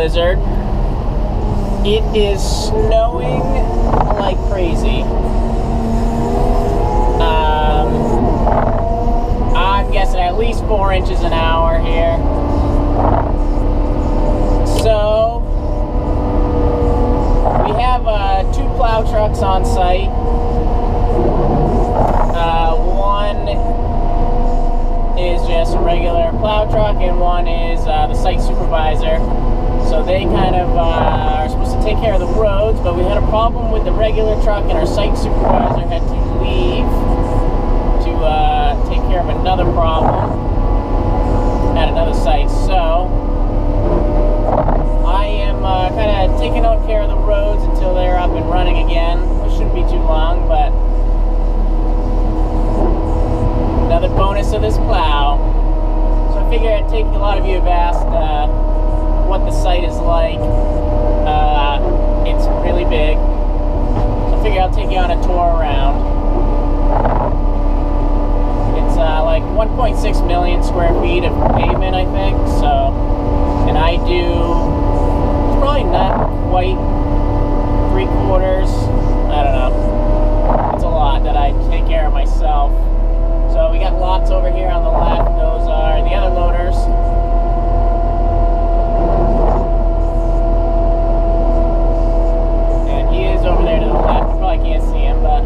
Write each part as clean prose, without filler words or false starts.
blizzard. It is snowing like crazy. I'm guessing at least 4 inches an hour here. So we have 2 plow trucks on site. One is just a regular plow truck, and one is the site supervisor. So they kind of are supposed to take care of the roads, but we had a problem with the regular truck, and our site supervisor had to leave to take care of another problem at another site. So I am kind of taking care of the roads until they're up and running again. It shouldn't be too long, but another bonus of this plow. So I figure I'd take, a lot of you have asked what the site is like. It's really big. So I figure I'll take you on a tour around. It's like 1.6 million square feet of pavement, I think. So, and I do, it's probably not quite 3/4. I don't know. It's a lot that I take care of myself. So we got lots over here on the left. Those are the other loaders. And he is over there to the left. You probably can't see him, but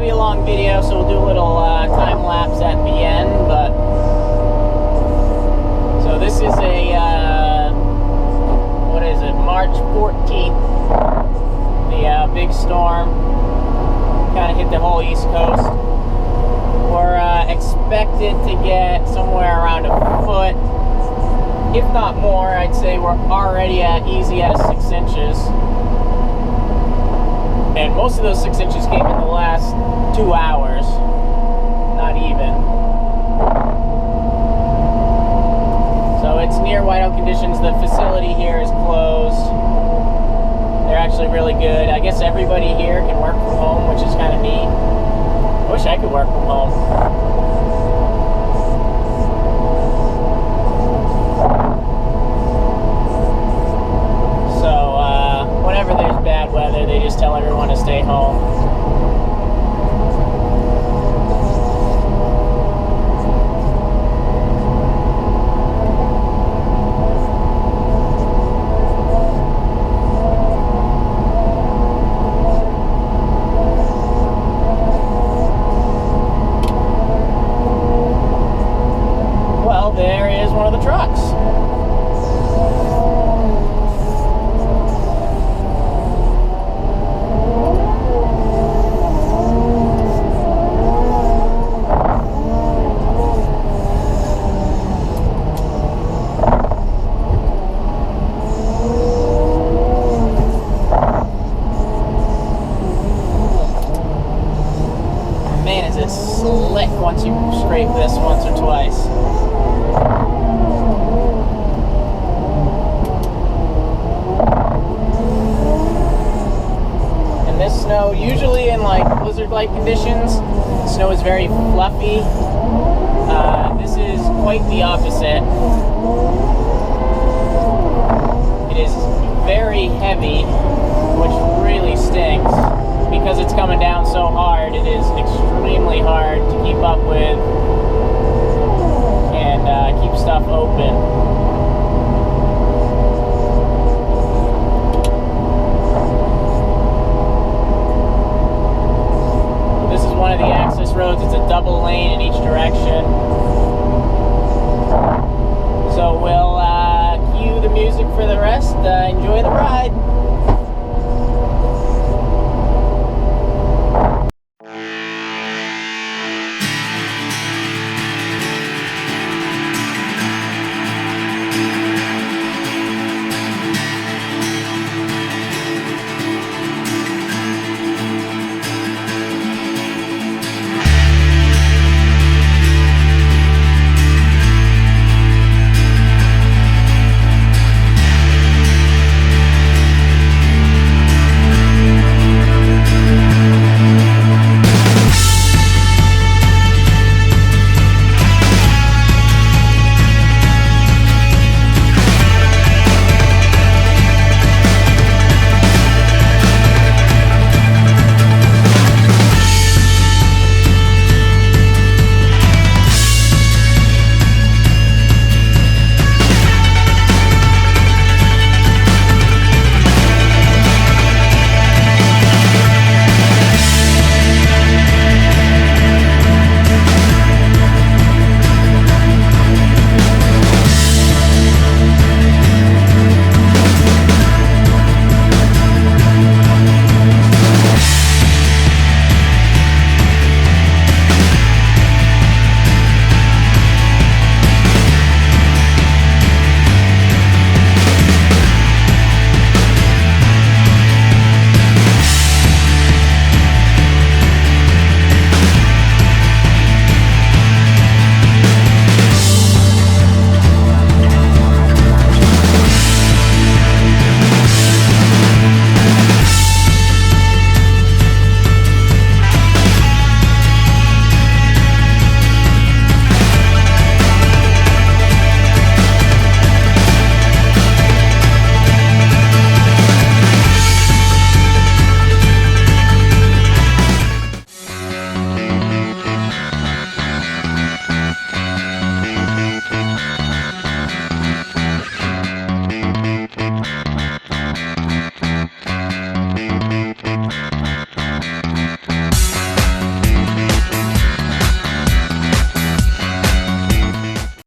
be a long video, so we'll do a little time lapse at the end. But so this is a what is it, March 14th. The big storm kind of hit the whole East Coast. We're expected to get somewhere around a foot, if not more. I'd say we're already easy at 6 inches. And most of those 6 inches came in the last 2 hours, not even. So it's near whiteout conditions. The facility here is closed. They're actually really good. I guess everybody here can work from home, which is kind of neat. I wish I could work from home. Whenever there's bad weather, they just tell everyone to stay home. Well, there is one of the trucks. Slick once you scrape this once or twice. And this snow, usually in like blizzard-like conditions, snow is very fluffy. This is quite the opposite. It is very heavy, which really stinks. Because it's coming down so hard, it is extremely hard to keep up with and keep stuff open. This is one of the access roads. It's a double lane in each direction. So we'll cue the music for the rest. Enjoy the ride.